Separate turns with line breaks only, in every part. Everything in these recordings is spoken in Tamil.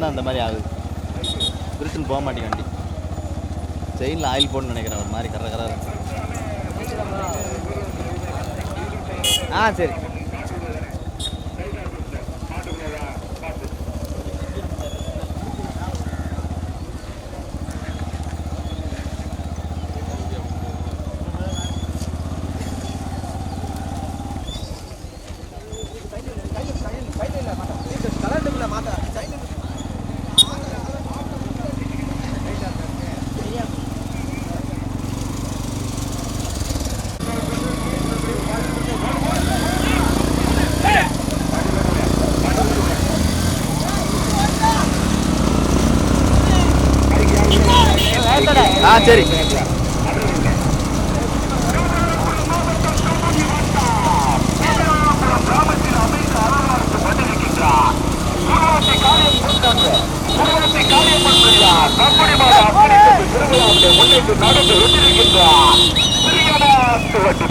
மட்டும்தான் அந்த மாதிரி ஆகுது. பிரிட்டன் போக மாட்டேங்க வண்டி. செயினில் ஆயில் போடணும்னு நினைக்கிறேன். ஒரு மாதிரி கர கர. சரி. சரி.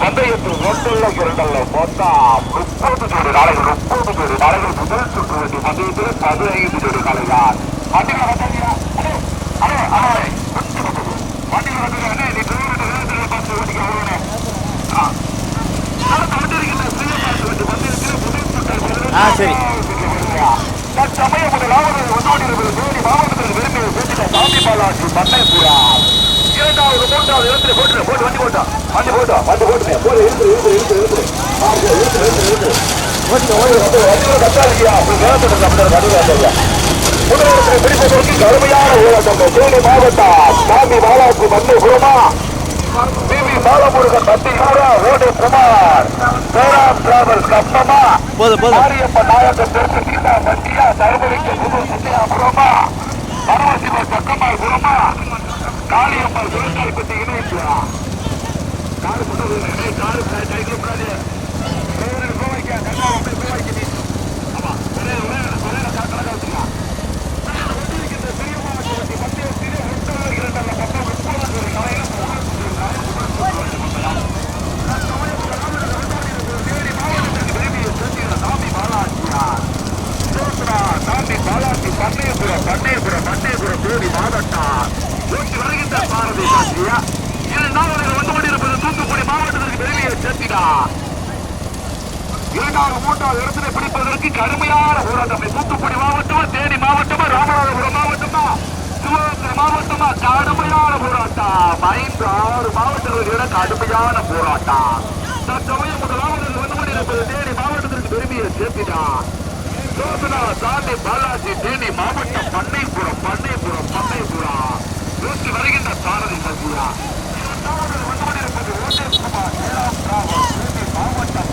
பந்தயத்தில் 2 மொத்தம் 30 ஜோடி காலைகள் 30 ஜோடி காலைகள் முதல் சுற்று வண்டி பந்தயத்தில் 15 ஜோடி காலைகள்
சரி.
தற்சமய முதலாவது வந்தோடியிருப்பது தேனி மாவட்டத்தில் விரும்பிய பேசிட்ட சாமி பாலாஜி பண்ணைப்புறா. இரண்டாவது மூன்றாவது இடத்துல போட்டு வண்டி போட்டா முதலிடத்தில் பிடிப்பதற்கு கடுமையான ஊராட்டம். தேனி மாவட்டம் சாமி பாலாஜி பண்ணைப்புறமா பிவி பாலமுருகன் பட்டியூரா ஓடு குமார் பேராம் டிராவல்ஸ் கப்பமா மாரியப்ப நாயக்கன் தெற்கு சீதா பட்டியா தருமலிக்க புது சுத்தியாபுரமா பரவசிவ சக்கமாய் புறமா காளியம்மன் சுரக்காய்பட்டி இணையா காரு முன்னே காரு சைக்கிள் கூடாது கோவைக்கா கண்ணாடி கோவைக்கு நீ ஆமா ஒரே கணக்காக வச்சுக்கலாம். பெரிய மாவட்டத்தை மத்திய மூன்றாவது இடத்திலே பிடிப்பதற்கு கடுமையான போராட்டம். தூத்துக்குடி மாவட்டமா, தேனி மாவட்டமா, ராமநாதபுரம் மாவட்டமா, சிவகங்கை மாவட்டமா, கடுமையான போராட்டம். 5-6 மாவட்டங்களிட கடுமையான போராட்டம். தற்சமயம் முதலாவது வந்து கொண்டிருப்பது தேனி மாவட்டத்திற்கு பெருமையை சேர்த்தினார். சோதனா சாமி பாலாஜி தேனி மாவட்டம் பண்ணைபுரம் நோக்கி வருகின்ற சாரதி சசியா. இரண்டாவது வந்து கொண்டிருப்பது ஓட்டேஸ்குமார் தேனி மாவட்டம்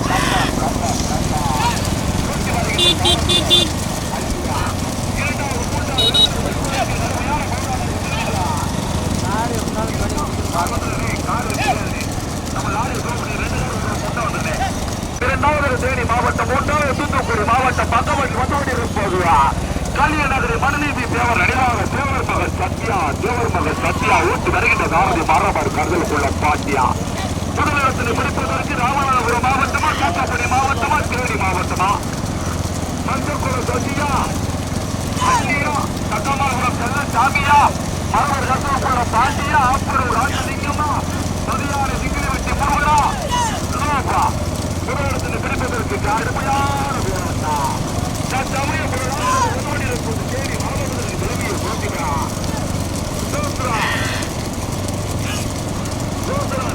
இரண்டாவது தேனி மாவட்டம், மூன்றாவது தூத்துக்குடி மாவட்டம் பக்கத்தில் வந்து கொண்டிருப்பது கலியநகரி மனுநீதி தேவர் அணிவாக தேவர் மகன் சத்யா ஊட்டி வருகின்ற சாரதி மரபர் கருதலுக்குள்ள பாட்டியா. முதலிடத்தில் பிடிப்பதற்கு ராமநாதபுரம் மாவட்டமா, தூத்துக்குடி மாவட்டமா, தேனி மாவட்டமா, மஞ்சக்குளம் சசியா, அன்னியா, தக்கமாபுரம் செல்ல சாமியா, மரபர் கருதலுக்குள்ள பாட்டியா, ஆப்பூர் ராஜலிங்கமா, மதியான சிங்கிலிவட்டி முருகனா, முதலிடத்தில் பிடிப்பதற்கு கடுமையான போராட்டம். தற்சமயம் தேனி மாவட்டத்திற்கு பெருமையை போட்டுகிறார்.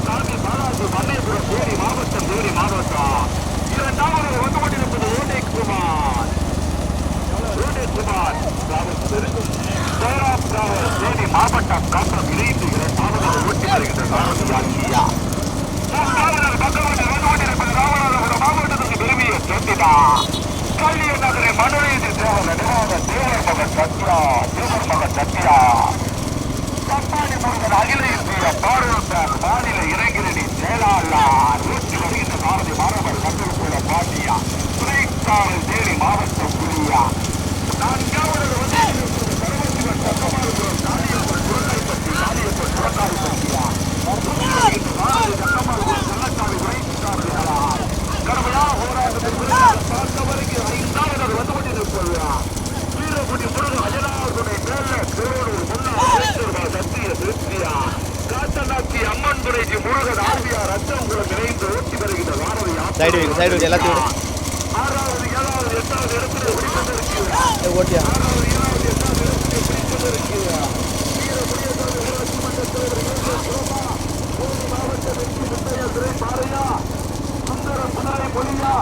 சாமி பாலாஜி பண்ணைபுரம் தேனி மாவட்டம் இரண்டாவது வந்து கொண்டிருப்பது ஓடேக்குமார் தேனி மாவட்டம் காப்பம் இணைந்து இரண்டாவது ஓட்டி வருகின்ற சாரதியா. பக்கத்தில் வந்து கொண்டிருப்பது ராமநாதபுரம் மாவட்டத்திற்கு பெருமையை சேர்த்தினார். கல்வியநகரை மனுநீதி தேவர் அணிவாக தேவர் மகன் சத்யா கப்பாடி முருகன் அகில இந்திய பாடுவந்தார் மாநில இளைஞரணி செயலாளர் ஊற்றி வருகின்ற சாரதி மாணவர் கட்டளுக்குள்ள பாட்டியா துணைக்காவல் தேனி மாவட்டம் புரியா. நான்காவது பரமசிவன் சக்கமாபுரம் காளியம்மன் சுரக்காய்பட்டி சுரக்காய்பட்டியா சக்கமாபுரம் செல்லக்காடு உரைத்தார்களால் கடுமையான போராட்டத்தில் பார்த்தவருக்கு 5வது வந்து கொண்டிருப்பது வீரகுடி முருகன் அஜலா
சைடு வைக்க சைடு வைக்க எல்லாத்தையும் விடு.
ஆறாவது ஏழாவது எட்டாவது இடத்துல பிடிப்பதற்கு
ஓட்டியா
ஆறாவது ஏழாவது எட்டாவது இடத்துல பிடிப்பதற்கு வீரமுடியாத ஊராட்சி மன்ற தலைவர் கோவை மாவட்ட வெற்றி முத்தையா துரை பாறையா சுந்தரம் புனரை பொலியா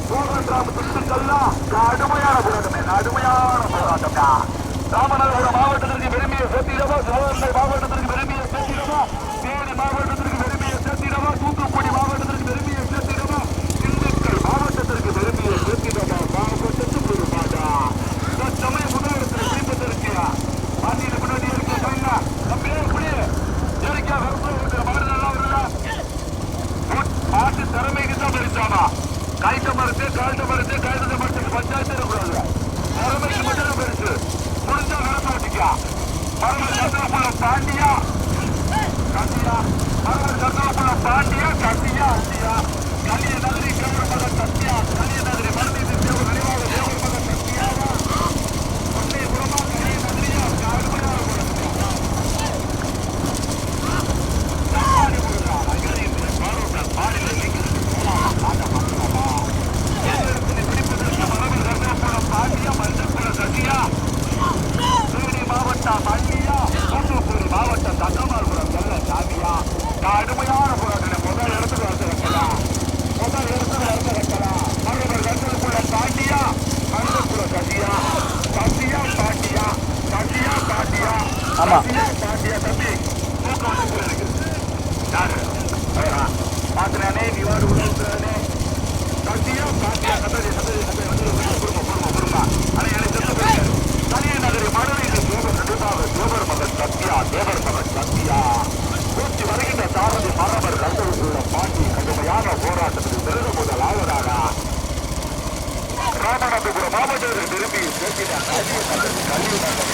கோவன் ராம திண்டுக்கல்லா கடுமையான போராட்டம்டா ராமநாதபுரம் மாவட்டத்திற்கு பெருமையை சேர்த்திடவா சிவகங்கை மாவட்டத்திற்கு பெருமையை சேர்த்திடவா தேனி மாவட்டத்திற்கு பெருமையை சேர்த்திடவா தூத்துக்குடி மாவட்டத்திற்கு பெருமையை சேர்த்திடவா திண்டுக்கல் மாவட்டத்திற்கு பெருமையை சேர்த்திடவா மாவட்டத்துக்கு ஒரு பாடா தற்சமய முதலிடத்தில் பிடிப்பதற்கு மாநில முன்னாடி இருக்க அப்படியே அப்படியே இயற்கையா மாட்டு திறமைக்கு தான் பரிசாமா கைட்ட மறுத்து கால்ட்ட மறுத்து கால்ட்ட மறுத்து பஞ்சாயத்து இருக்கக்கூடாது திறமைக்கு மட்டும் தான் பரிசு முடிஞ்சா நடத்த ஓட்டிக்கா மரவர் கருத்தாப்புள்ள பாண்டியா கண்டியா மரவர் கருத்தாப்புள்ள பாண்டியா கண்டியா அண்டியா கலிய நகரி தேவர் மகன் சத்தியா கலிய நகரி மருதி தேவர் நினைவாக தேவர் மகன் சத்தியாவா ஒன்றை புறமா கலிய நகரியா கடுமையான மாவட்டம் தங்கமார்புரம் செல்ல சாமியா கடுமையான போராட்டம் முதல் இடத்துல வைக்கலாம் மறுபடி இடத்துக்குள்ள பாண்டியா மருதப்புற சசியா சசியா பாண்டியா சசியா பாண்டியா
ஆமா
பாண்டியா தம்பி தூக்கம் வந்து இருக்கு யாரு பாக்குறானே விவாடு உணர்த்துறானே சசியா பாண்டியா கதறி பொறுமா ஆனா எனக்கு தெரிஞ்ச கலிய நகரி மதுரை தேவர் மகன் சத்யா தேவர் மகன் சத்யா கூச்சி வருகின்ற சாரதி மரபர் கண்டவுள்ள பாண்டி கடுமையான போராட்டத்தில் பெருக முதலாவதாக ராமநாதபுரம் மாவட்டத்தில் திரும்பி சேர்க்கிறார் கலிய நகரி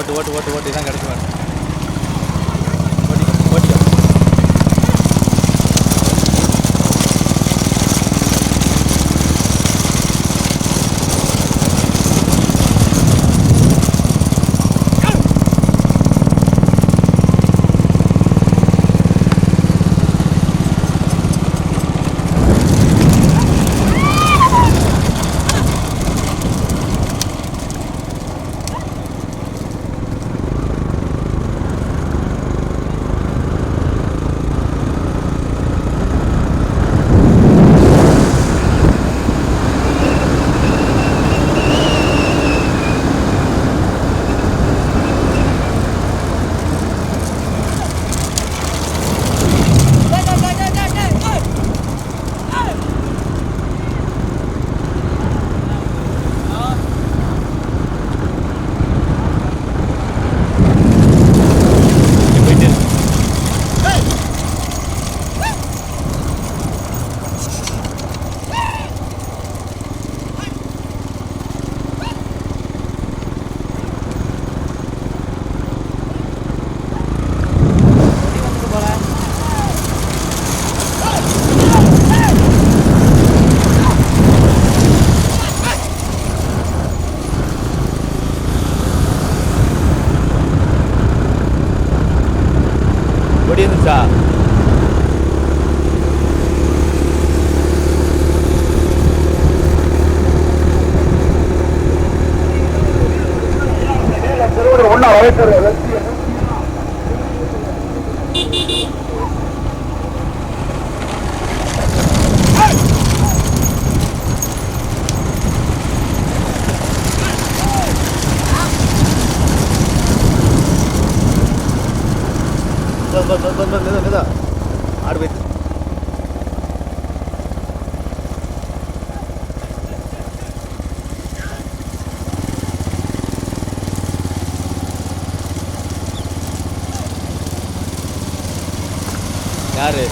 ஓட்டு இதான் கிடைக்கும் ஓட்டி இருந்துச்சா
ஒன்னா வளர்க்கிற
ஆடு போயிட்டு யாரு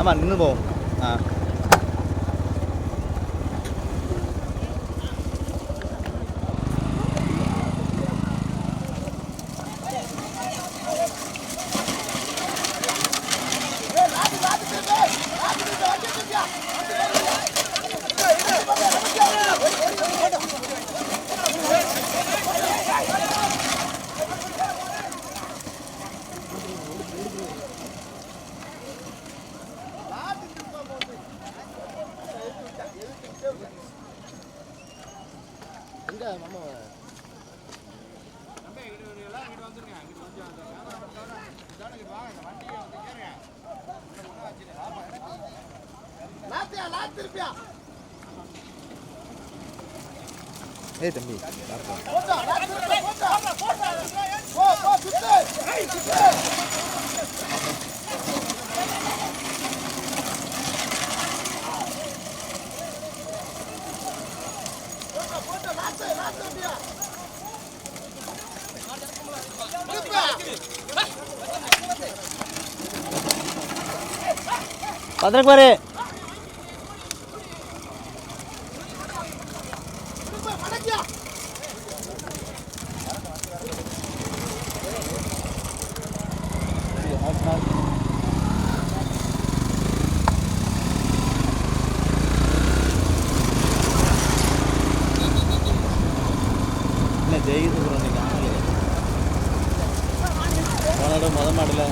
ஆமாம் நின்று போவோம் ஆ ஏய் தம்பி பத்திரக்கு பாரு என்ன ஜெயித்து போகிறோம் நீங்கள் ஆளு போன மாடல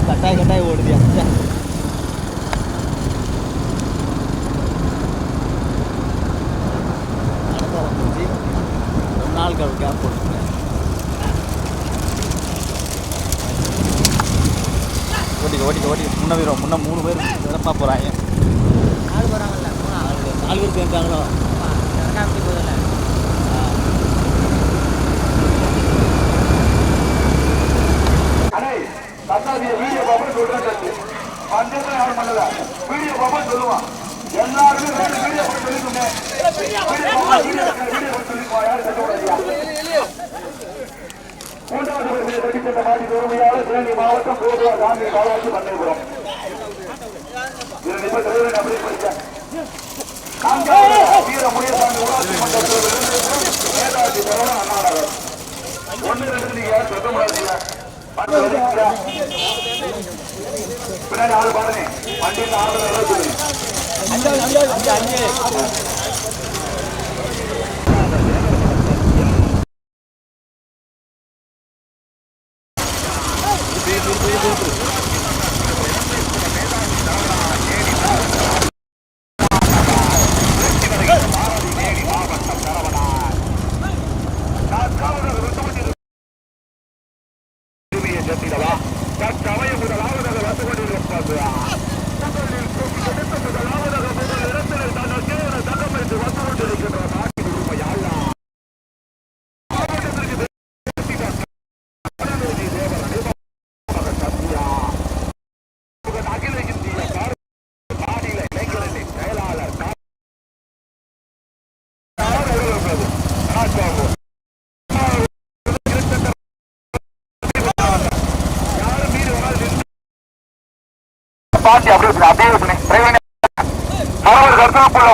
கட்டாய கட்டாய ஓடுதியா ஒரு நாளுக்கு அவர் கேப் போட்டுருக்கேன் ஓட்டிக்க ஓட்டிக்க ஓட்டிக்க முன்ன போயிடும் முன்ன 3 பேர் சிறப்பாக போகிறாங்க
4 போகிறாங்கல்ல
4 பேர் சேர்ந்தாங்களோ
போதில்ல
வீடியோ பாப்பா சொல்றாங்க பஞ்சத்தை யாரும் பண்ணல வீடியோ பாப்பா சொல்லுவான் எல்லாருமே வீடியோ போட்டு சொல்லிக்கோங்க வீடியோ போட்டு சொல்லிக்குவா யாரும் கட்டக்கூடாது மூன்றாவது படிக்கின்ற மாடி பெருமையாளர் தேனி மாவட்டம் கோதுவா சாமி பாலாஜி பண்ணைபுரம் 2 நிமிஷம் அப்படி படிச்சேன் வீர முனியசாமி ஊராட்சி மன்ற நேதாஜி சரவணன் அண்ணா நகர். ஒன்று எடுத்துட்டீங்க, சொல்ல முடியாதுங்க. பின்னாடி ஆள் பாருங்க, வண்டியில் ஆள் சொல்லுங்க.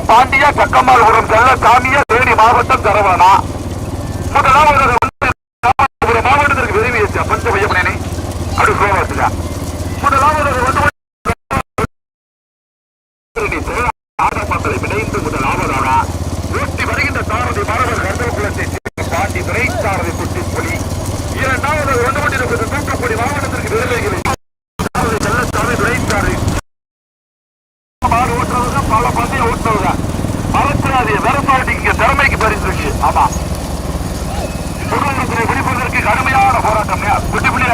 பாண்டியா சக்கம்மாள்புரம் செல்லசாமியா தேனி மாவட்டம் சரவணா. முதலாவது மாவட்டத்திற்கு விரும்பிய பஞ்ச மையப்பனே அப்படி சொல்லுவாங்க. முதலாவது இணைந்து முதலாவதாக ஊட்டி வருகின்ற சாரதி மரவர் கர்தல் குலத்தை பாண்டி துறை சாரதி குட்டி புலி. இரண்டாவது ஒன்று கொண்டிருப்பது தூத்துக்குடி மாவட்டத்திற்கு விரும்புகிறேன் செல்லசாமி துறை சாரதி ஓட்டுறவங்க பல பந்தய ஓட்டுறவங்க மறந்துடாது. விவசாயிக்கு திறமைக்கு பரிசு. ஆமா, சுதந்திரத்தை பிடிப்பதற்கு கடுமையான போராட்டம். குட்டி புலிய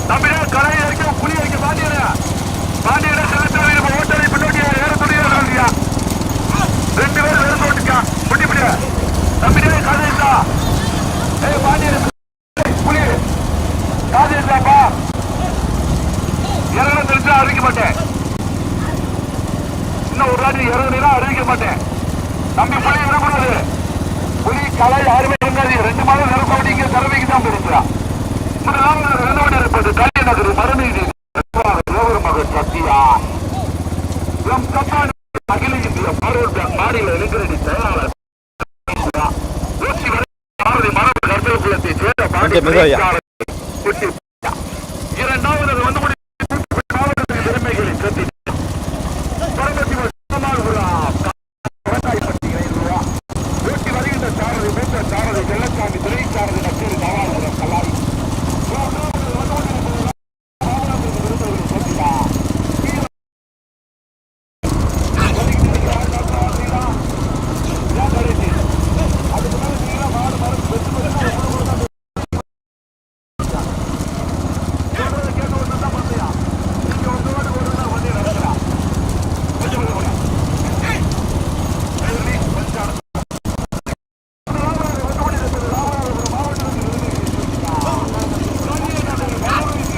தம்பியே கலை வரைக்கும் புலி வரைக்கும் பாண்டியன செலுத்த ஓட்டரை பின்னோட்டியா ஏற முடியாது. ரெண்டு பேரும் வேறு ஓட்டுக்கா குட்டி புலிய தம்பியே காதேசா. பாண்டியன் புலி காதேசாப்பா இறங்க தெரிஞ்சா அறிவிக்க மாட்டேன். இன்னும் ஒரு நாட்டி இறங்குனா அறிவிக்க மாட்டேன். தம்பி புலி விடக்கூடாது. புலி கலை யாருமே இருக்காது. 2 மாதம் நிரப்பி இங்க திறமைக்கு தான் போயிருக்கிறான். முதலாவது நிலவடி இருப்பது கல்வி நகர் மறுநீதி மகன் சத்தியா அகில இந்திய மாநில இளைஞரணி செயலாளர் மரபு கர்த்தல் குலத்தை சேர்ந்த இரண்டாவது மாவட்டத்தின் திறமைகளை கட்டி ஊட்டி வருகின்ற சாரதி மூத்த சாரதி செல்லசாமி துறை சாரதி நச்சேரி நவாபுரம் கல்லாரி.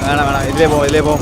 வேணாம் இதுலேயே போ.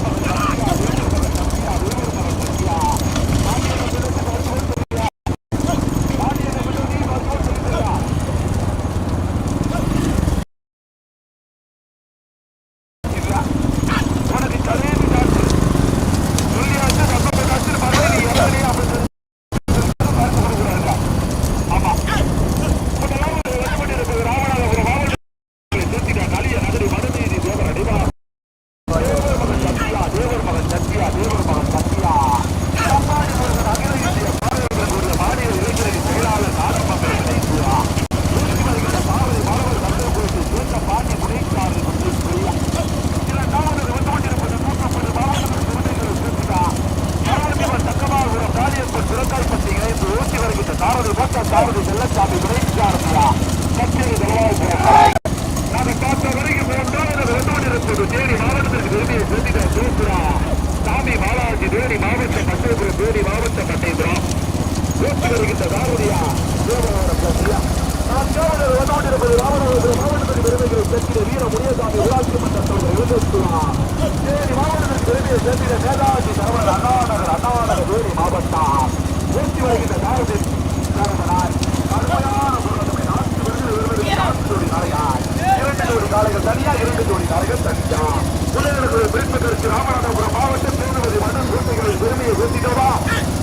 ராமநாதபுரம் மாவட்டம் திருநெல்வேலி மன்னன் கோட்டைகளில் பெருமையை சேர்த்திடவா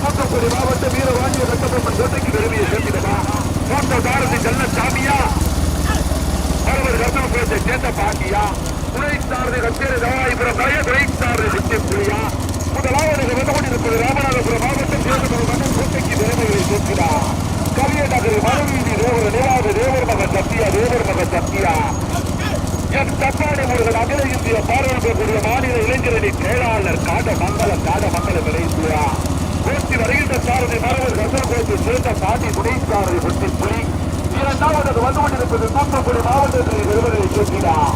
தூத்துக்குடி மாவட்டம்
வாங்கிய வெட்டப்பட்ட கோட்டைக்கு பெருமையை சேர்த்திடமா மூத்த தாரதி செல்ல சாமியா ஒருவர் கர்த்தபுரத்தை சேர்ந்த பாண்டியா துணை சாரதி கச்சேரி தவாயிபுரம் துணை சாரதி சித்தி புலியா முதலாவது வந்து கொண்டிருப்பது ராமநாதபுரம் மாவட்டம் சேர்ந்த கோட்டைக்கு பெருமையை சேர்க்கிறார் கலிய நகர் மனவீதி தேவர் நிலாத தேவர் மகன் சத்தியா என் தப்பாடி முருகன் அகில இந்திய பார்வையிடக்கூடிய மாநில இளைஞரணி செயலாளர் காடமங்கலம் விளைவியா கோஷ்டி வருகின்ற சாரதி மரவர் கசகோட்டி சேர்ந்த காட்டி துணை சாரதி வெட்டி புலி இரண்டாவது வந்து கொண்டிருப்பது தூத்துக்குடி மாவட்டத்தில் விருதுகளை சேர்க்கிறார்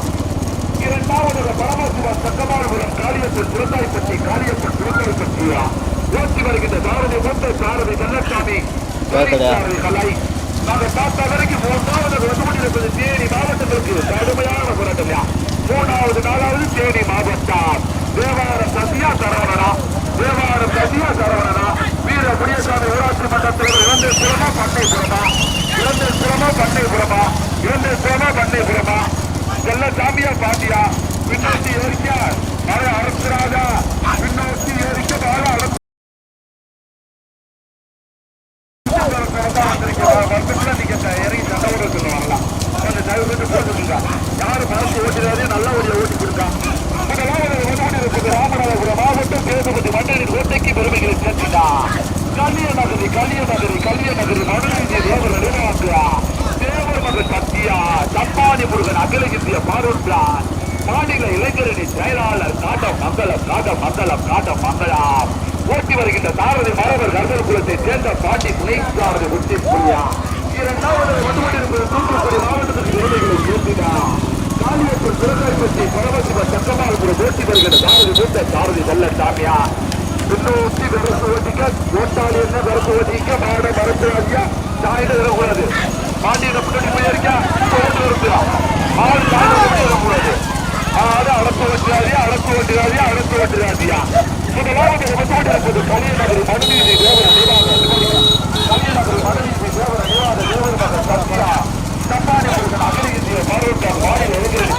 இரண்டாவது பரமசிவ சக்கமாபுரம் காளியப்பன் சுரத்தாய்பட்டி காளியப்பன் சுரத்தாய்பட்டியா கோஷ்டி வருகின்ற சாரதி மூத்த சாரதி கள்ளசாமி கலை நாங்கள் பார்த்த வரைக்கும் மூன்றாவது வந்து கொண்டிருப்பது தேனி மாவட்டத்திற்கு கடுமையான போராட்டம்யா மூணாவது நாலாவது தேனி மாவட்டம் தேவாரம் சசியா சரவணனா வீர முனியசாமி ஊராட்சி மன்றத்தில் பண்ணைபுரமா செல்ல சாமியா பாண்டியா பின்னோக்கி ஏறிக்க மழை அரசுராஜா பின்னோக்கி ஏறிக்க மழை அரசு இறங்கி சண்டை சொல்லுவாங்களா கொஞ்சம் தயவு போட்டுருக்கா யாரு மனசு ஓட்டுறாரு நல்ல வழியை ஓட்டி கொடுக்கா முதலாவது ராமநாதபுரம் மாவட்டம் சேதுபதி மன்னரின் கோட்டைக்கு பெருமைகளை சேர்த்துட்டா கலிய நகரி மனநீதி தேவர் நிர்வாகியா தேவர் மகன் சத்தியா தப்பாடி முருகன் அகில இந்திய பார்வன் பிளான் மாநில இளைஞரணி செயலாளர் காட்டமங்கலம் ஓட்டி வருகின்ற சாரதி மரவர் கர்தகுலத்தை சேர்ந்த பாண்டி துணை சாரதி வெட்டி புலியா இரண்டாவது வந்து கொண்டிருப்பது தூத்துக்குடி மாவட்டத்திற்கு பெருமைகளை சேர்த்தினார் காளியப்பன் சுரக்காய்பட்டி பரமசிவ சக்கமாபுரம் ஓட்டி வருகின்ற சாரதி மூத்த சாரதி செல்ல சாமியா பின்னோக்கி விரசு ஓட்டிக்க ஓட்டாளி என்ன விரசு ஓட்டிக்க மாட மரத்து வாங்கியா சாயிட்டு வரக்கூடாது பாண்டியனை முன்னாடி போயிருக்கா ஓட்டு இருக்கிறா ஆள் சாயிட்டு வரக்கூடாது அடக்கு ஓட்டுறாதியா முதலாவது வந்து கொண்டிருப்பது கலிய நகரி மனநீதி தேவர் தேவர் மகன் சத்தியா தப்பாடி முருகன் அகில இந்திய மாவட்ட மாநில இளைஞரணி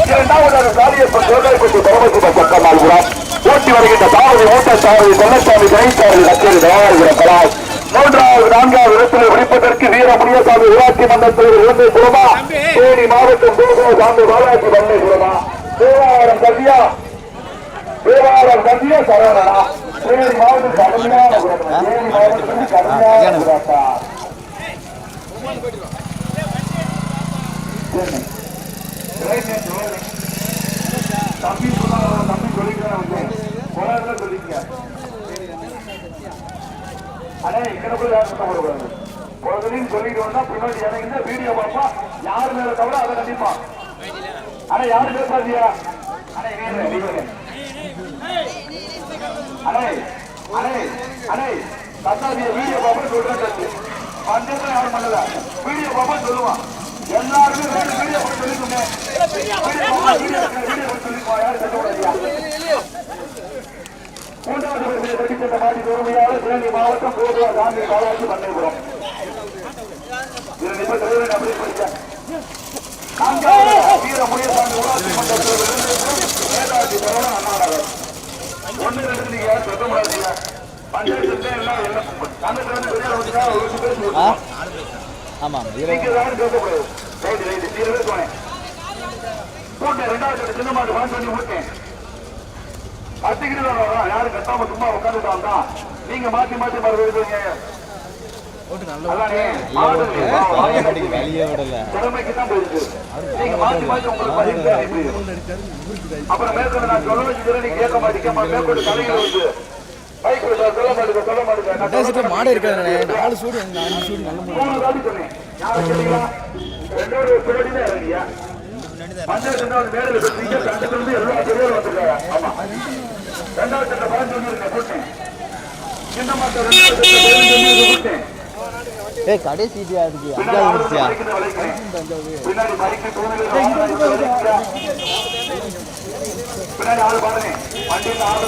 இரண்டாவது காளியப்பன் சோதாய்பட்டி பரமசிவ சக்கமாபுரம் ஓட்டி வருகின்ற சாரதி மூத்த சாரதி கொல்லசாமி கணிசாரதி கச்சேரி தயாரிக்கிற கலால் மூன்றாவது நான்காவது இடத்தில் பிடிப்பதற்கு வீர முனியசாமி ஊராட்சி மன்றத்தில் இருந்து புறமா தேனி மாவட்டம் சாமி பாலாஜி பண்ணைபுரமா தேவாரம் கல்வியா சரவணனா தேனி மாவட்டம் கடுமையான தேனி மாவட்டத்தில் கடுமையான புறாட்டா தம்பி சொல்லிக்கிறேன் சொல்லிக்க அண்ணே இக்கட போய் யாரும் சொல்லக்கூடாது குழந்தையும் சொல்லிட்டு வந்தா பின்னாடி எனக்கு வீடியோ பார்ப்பா யாரு மேல தவிர அதை கண்டிப்பா ஆனா யாரு பேசாதியா கத்தாதிய வீடியோ பார்ப்பா சொல்றேன் பஞ்சத்துல யாரும் பண்ணல வீடியோ பார்ப்பா சொல்லுவான் எல்லாருமே வீடியோ பார்த்து சொல்லிக்கோங்க வீடியோ சொல்லிக்குவா யாரு கட்டக்கூடாதியா மூன்றாவது வெடிக்கின்ற மாடி பெருமையாளர் சிவகங்கை மாவட்டம் கோதுவா சாமி பாலாஜி பண்ணைபுரம் அப்படி படிக்க வீர முனியசாமி ஊராட்சி மன்றத்தில் நேதாஜி சரவணன் அண்ணாநகர் ஒன்று ரெண்டு நீங்க சொல்ல முடியாதீங்க பஞ்சாயத்து எல்லாம் சங்கத்துல இருந்து வெளியே வந்துட்டா ஒரு பேர் பேசக்கூடாது ரைட்டு சீரவே போனேன் கூட்டேன் ரெண்டாவது சின்ன மாட்டு வாங்கி பண்ணி விட்டேன் கத்திக்கிட்டு யாரும் கட்டாம சும்மா உட்காந்துட்டாங்க நீங்க மாத்தி மறுபடியும் திறமைக்கு தான் போயிருக்கு நீங்க மாத்தி உங்களுக்கு அப்புறம் மேற்கொண்டு நான் சொல்ல வச்சுக்கிறேன் நீங்க கேட்க மாட்டீங்க மேற்கொண்டு தலைகள் வந்து பைக் சொல்ல மாட்டேங்க
மாடு இருக்காது 4 சூடு 5 சூடு நல்ல
சொன்னேன் யாரும் கேட்டீங்களா ரெண்டோட பின்னாடி தான் இறங்கியா பஞ்சாயத்து மேடையில் பெற்றீங்க தங்கத்திலிருந்து எல்லா பெரியவரும் வந்திருக்காங்க ஆமா ரெண்டாவது சட்ட பலன் சொல்லியிருக்கேன் போட்டேன் சின்ன மாட்ட ரெண்டாவது
கடைசி
பின்னாடி பைக்கு பின்னாடி ஆளு பாருங்க வண்டியில் ஆளு